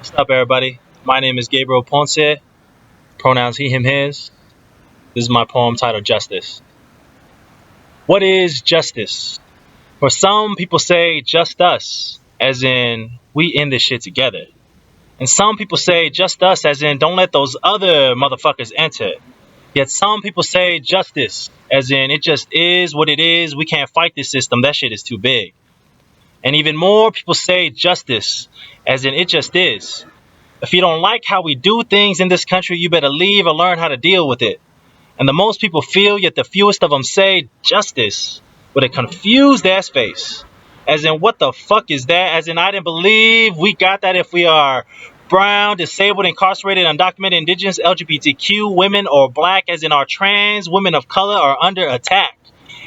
What's up, everybody? My name is Gabriel Ponce, pronouns he, him, his. This is my poem titled Justice. What is justice? For some people say just us, as in we in this shit together. And some people say just us, as in don't let those other motherfuckers enter. Yet some people say justice, as in it just is what it is. We can't fight this system. That shit is too big. And even more people say justice, as in it just is. If you don't like how we do things in this country, you better leave or learn how to deal with it. And the most people feel, yet the fewest of them say justice with a confused ass face. As in, what the fuck is that? As in, I didn't believe we got that if we are brown, disabled, incarcerated, undocumented, indigenous, LGBTQ, women, or black, as in our trans, women of color are under attack.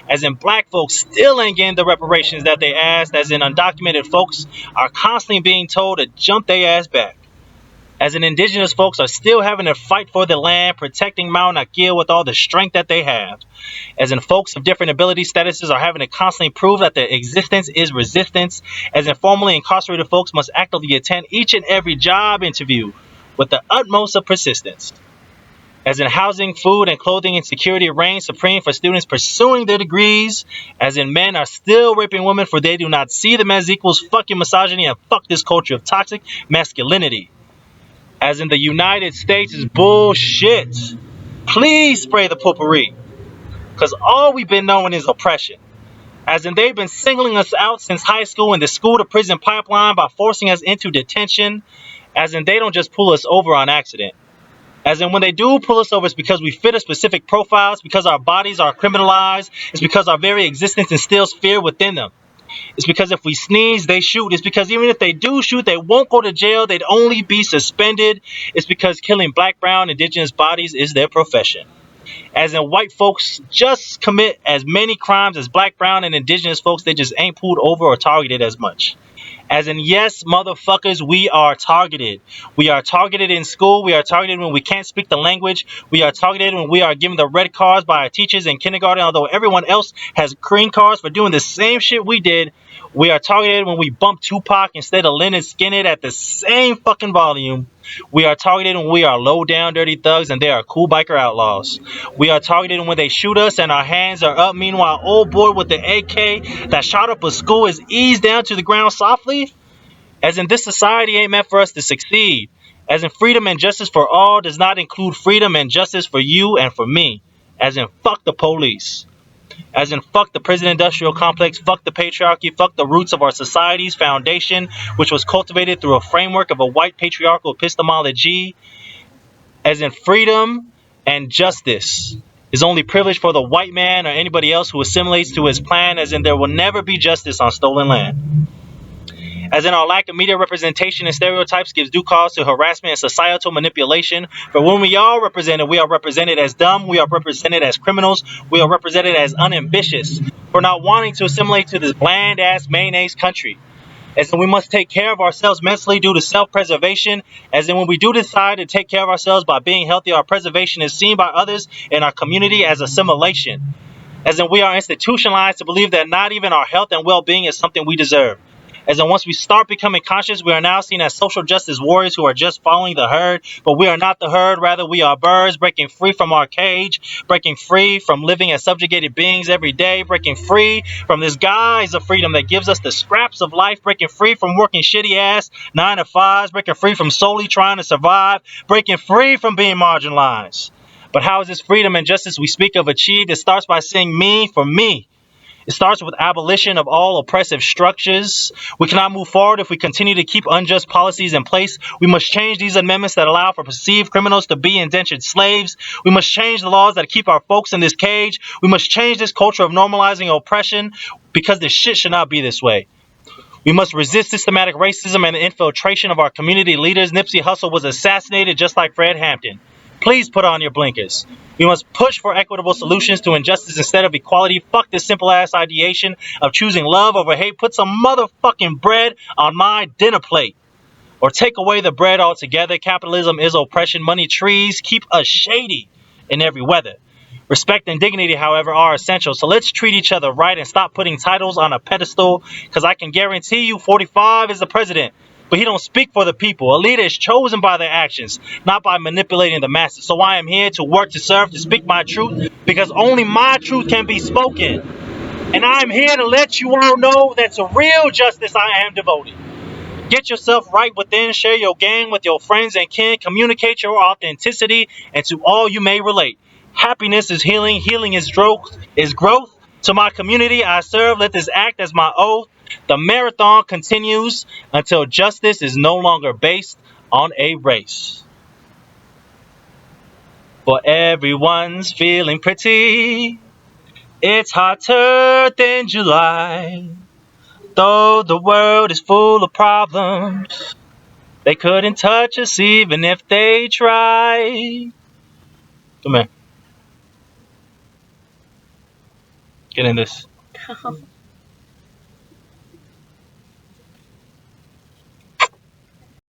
As in, black folks still ain't getting the reparations that they asked. As in, undocumented folks are constantly being told to jump their ass back. As in, indigenous folks are still having to fight for the land, protecting Mount Akil with all the strength that they have. As in, folks of different ability statuses are having to constantly prove that their existence is resistance. As in, formerly incarcerated folks must actively attend each and every job interview with the utmost of persistence. As in, housing, food, and clothing insecurity reign supreme for students pursuing their degrees. As in, men are still raping women for they do not see them as equals. Fuck your misogyny and fuck this culture of toxic masculinity. As in, the United States is bullshit. Please spray the potpourri. Because all we've been knowing is oppression. As in, they've been singling us out since high school in the school to prison pipeline by forcing us into detention. As in, they don't just pull us over on accident. As in, when they do pull us over, it's because we fit a specific profile. It's because our bodies are criminalized. It's because our very existence instills fear within them. It's because if we sneeze, they shoot. It's because even if they do shoot, they won't go to jail. They'd only be suspended. It's because killing black, brown, indigenous bodies is their profession. As in, white folks just commit as many crimes as black, brown, and indigenous folks. They just ain't pulled over or targeted as much. As in, yes, motherfuckers, we are targeted. We are targeted in school. We are targeted when we can't speak the language. We are targeted when we are given the red cards by our teachers in kindergarten, although everyone else has green cards for doing the same shit we did. We are targeted when we bump Tupac instead of Leonard Skinner at the same fucking volume. We are targeted when we are low down dirty thugs and they are cool biker outlaws. We are targeted when they shoot us and our hands are up. Meanwhile, old boy with the AK that shot up a school is eased down to the ground softly. As in, this society ain't meant for us to succeed. As in, freedom and justice for all does not include freedom and justice for you and for me. As in, fuck the police. As in, fuck the prison industrial complex, fuck the patriarchy, fuck the roots of our society's foundation, which was cultivated through a framework of a white patriarchal epistemology. As in, freedom and justice is only privilege for the white man or anybody else who assimilates to his plan. As in, there will never be justice on stolen land. As in, our lack of media representation and stereotypes gives due cause to harassment and societal manipulation. But when we are represented as dumb, we are represented as criminals, we are represented as unambitious for not wanting to assimilate to this bland-ass mayonnaise country. As in, we must take care of ourselves mentally due to self-preservation. As in, when we do decide to take care of ourselves by being healthy, our preservation is seen by others in our community as assimilation. As in, we are institutionalized to believe that not even our health and well-being is something we deserve. As in, once we start becoming conscious, we are now seen as social justice warriors who are just following the herd. But we are not the herd. Rather, we are birds breaking free from our cage, breaking free from living as subjugated beings every day, breaking free from this guise of freedom that gives us the scraps of life, breaking free from working shitty-ass 9-to-5s, breaking free from solely trying to survive, breaking free from being marginalized. But how is this freedom and justice we speak of achieved? It starts by saying me for me. It starts with abolition of all oppressive structures. We cannot move forward if we continue to keep unjust policies in place. We must change these amendments that allow for perceived criminals to be indentured slaves. We must change the laws that keep our folks in this cage. We must change this culture of normalizing oppression because this shit should not be this way. We must resist systematic racism and the infiltration of our community leaders. Nipsey Hussle was assassinated just like Fred Hampton. Please put on your blinkers. We must push for equitable solutions to injustice instead of equality. Fuck this simple-ass ideation of choosing love over hate. Put some motherfucking bread on my dinner plate. Or take away the bread altogether. Capitalism is oppression. Money trees keep us shady in every weather. Respect and dignity, however, are essential. So let's treat each other right and stop putting titles on a pedestal. Because I can guarantee you 45 is the president. but he don't speak for the people. A leader is chosen by their actions, not by manipulating the masses. So I am here to work, to serve, to speak my truth, because only my truth can be spoken. And I'm here to let you all know that to real justice I am devoted. Get yourself right within, share your game with your friends and kin, communicate your authenticity, and to all you may relate. Happiness is healing, healing is growth. To my community I serve, let this act as my oath. The marathon continues until justice is no longer based on a race. For everyone's feeling pretty, it's hotter than July. Though the world is full of problems, they couldn't touch us even if they tried. Come here. Get in this.